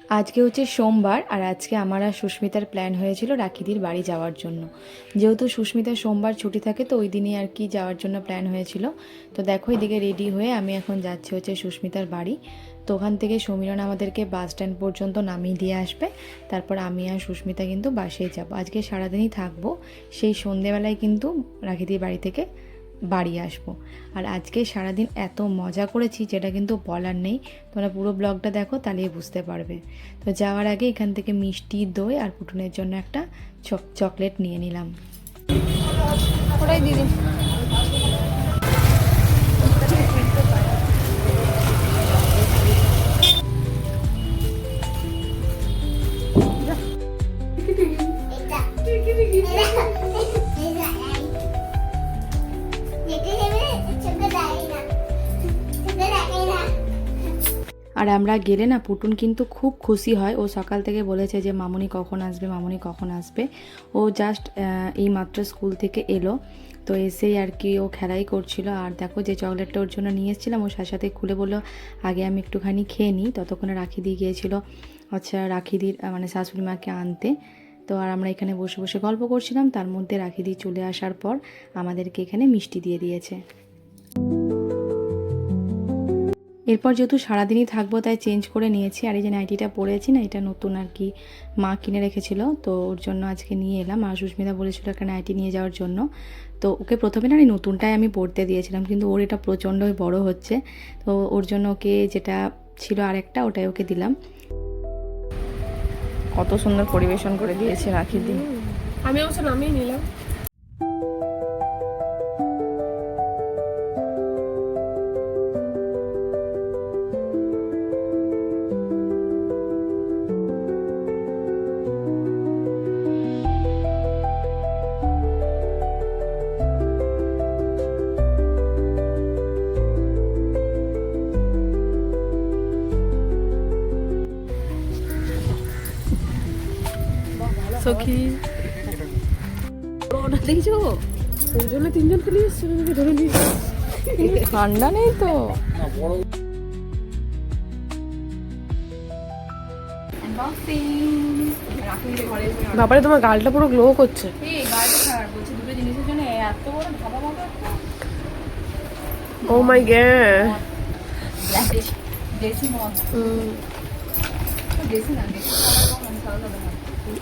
আজকে হচ্ছে সোমবার, আর আজকে আমার আর সুস্মিতার প্ল্যান হয়েছিল রাখিদির বাড়ি যাওয়ার জন্য। যেহেতু সুস্মিতার সোমবার ছুটি থাকে, তো ওই দিনই আর কি যাওয়ার জন্য প্ল্যান হয়েছিল। তো দেখো এদিকে রেডি হয়ে আমি এখন যাচ্ছি হচ্ছে সুস্মিতার বাড়ি। তো ওখান থেকে সমীরণ আমাদেরকে বাস স্ট্যান্ড পর্যন্ত নামিয়ে দিয়ে আসবে। তারপর আমি আর সুস্মিতা কিন্তু বাসেই যাব। আজকে সারাদিনই থাকবো, সেই সন্ধেবেলায় কিন্তু রাখিদির বাড়ি থেকে বাড়ি আসবো। আর আজকে সারাদিন এত মজা করেছি যেটা কিন্তু বলার নেই। তোমরা পুরো ব্লগটা দেখো, তাহলেই বুঝতে পারবে। তো যাওয়ার আগে এখান থেকে মিষ্টি, দই আর পুটুনের জন্য একটা চকলেট নিয়ে নিলাম। ওটাই দিদি। আর আমরা গেলে না, পুটুন কিন্তু খুব খুশি হয়। ও সকাল থেকে বলেছে যে মামুনি কখন আসবে, মামুনি কখন আসবে। ও জাস্ট এই মাত্র স্কুল থেকে এলো, তো এসেই আর কি ও খেলাই করছিল। আর দেখো যে চকলেটটা ওর জন্য নিয়ে এসেছিলাম, ওর সাথে সাথে খুলে বললো আগে আমি একটুখানি খেয়ে নিই। ততক্ষণে রাখি দিয়ে গিয়েছিল আচ্ছা রাখিদির মানে শাশুড়ি মাকে আনতে। তো আর আমরা এখানে বসে বসে গল্প করছিলাম, তার মধ্যে রাখিদি চলে আসার পর আমাদেরকে এখানে মিষ্টি দিয়ে দিয়েছে। এরপর যেহেতু সারাদিনই থাকবো তাই চেঞ্জ করে নিয়েছি। আর এই যে নাইটিটা পরেছি না, এটা নতুন আর কি মা কিনে রেখেছিল, তো ওর জন্য আজকে নিয়ে এলাম। আর সুস্মিতা বলেছিল একটা নাইটি নিয়ে যাওয়ার জন্য। তো ওকে প্রথমে না নতুনটাই আমি পরতে দিয়েছিলাম, কিন্তু ওর এটা প্রচণ্ডই বড় হচ্ছে। তো ওর জন্য ওকে যেটা ছিল আরেকটা, ওটাই ওকে দিলাম। কত সুন্দর পরিবেশন করে দিয়েছে রাখিদি। আমি অবশ্য নামিয়ে নিলাম। সখী ওটা দেখছো, ওই জন্য তিনজনকে নিয়ে এসছে, আমাকে ধরে নিয়ে ঠান্ডা নেই তো। বাবারে তোমার গালটা পুরো গ্লো করছে। ও মাই গড,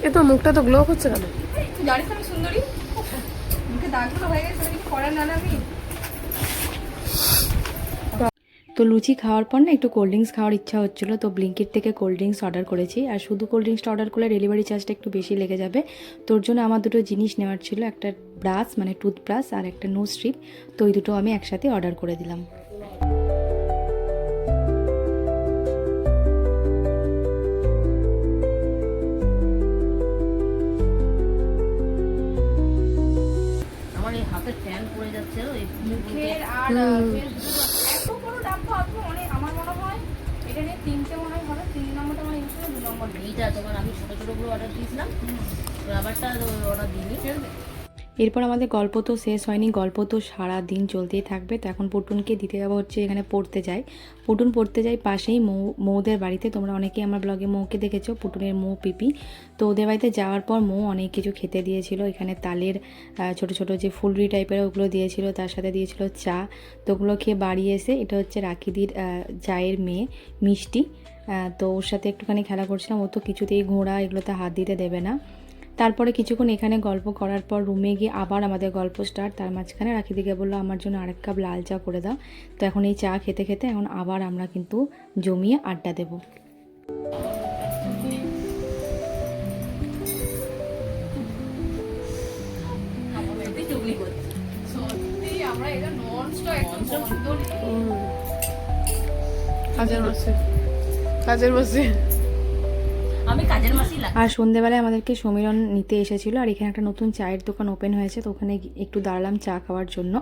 এ তো মুখটা তো গ্লো করছে কেন? তো লুচি খাওয়ার পর না একটু কোল্ড ড্রিঙ্কস খাওয়ার ইচ্ছা হচ্ছিলো, তো ব্লিঙ্কিট থেকে কোল্ড ড্রিঙ্কস অর্ডার করেছি। আর শুধু কোল্ড ড্রিঙ্কসটা অর্ডার করলে ডেলিভারি চার্জটা একটু বেশি লেগে যাবে। তোর জন্য আমার দুটো জিনিস নেওয়ার ছিল, একটা ব্রাশ মানে টুথব্রাশ আর একটা নোজ স্ট্রিপ। তো ওই দুটো আমি একসাথে অর্ডার করে দিলাম। আমার এই হাতের ট্যান পড়ে যাচ্ছে ওই মুখের আর এত বড় ডাব্বা আপনি অনেক আমার মনে হয় এটা নিয়ে তিনটে মনে হয় হবে, 3 নম্বরটা মানে ইউজ করে 2 নম্বর এইটা তোমার আমি ছোট ছোটগুলো অর্ডার দিয়েছিলাম, রাবারটা অর্ডার দিইনি। এরপর আমাদের গল্প তো শেষ হয়নি, গল্প তো সারা দিন চলতেই থাকবে। তো এখন পুটুনকে দিতে যাবো হচ্ছে এখানে পড়তে যাই। পুটুন পড়তে যাই পাশেই মৌদের বাড়িতে। তোমরা অনেকেই আমার ব্লগে মৌকে দেখেছো, পুটুনের মৌ পিপি। তো ওদের বাড়িতে যাওয়ার পর মৌ অনেক কিছু খেতে দিয়েছিল। এখানে তালের ছোট ছোট যে ফুলরি টাইপের ওগুলো দিয়েছিল, তার সাথে দিয়েছিল চা। তো ওগুলো খেয়ে বাড়ি এসে, এটা হচ্ছে রাখিদির জায়ের মেয়ে মিষ্টি, তো ওর সাথে একটুখানি খেলা করছিলাম। ও তো কিছুতেই ঘোড়া এগুলোতে হাত দিতে দেবে না। তারপরে কিছুক্ষণ এখানে গল্প করার পর রুমে গিয়ে আবার আমাদের গল্প স্টার্ট। তার মাঝখানে রাখিদিকে বললো আমার জন্য আরেক কাপ লাল চা করে দাও। তো এখন এই চা খেতে খেতে এখন আবার আমরা কিন্তু জমিয়ে আড্ডা দেব। কাজের বসে আমি কাজের মাসি আর সন্ধেবেলায় আমাদেরকে সমীরণ নিতে এসেছিলো। আর এখানে একটা নতুন চায়ের দোকান ওপেন হয়েছে, তো ওখানে একটু দাঁড়ালাম চা খাওয়ার জন্য।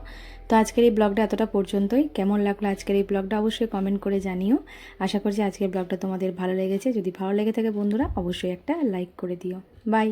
তো আজকের এই ব্লগটা এতটা পর্যন্তই। কেমন লাগলো আজকের এই ব্লগটা অবশ্যই কমেন্ট করে জানিও। আশা করছি আজকের ব্লগটা তোমাদের ভালো লেগেছে। যদি ভালো লেগে থাকে বন্ধুরা অবশ্যই একটা লাইক করে দিও। বাই।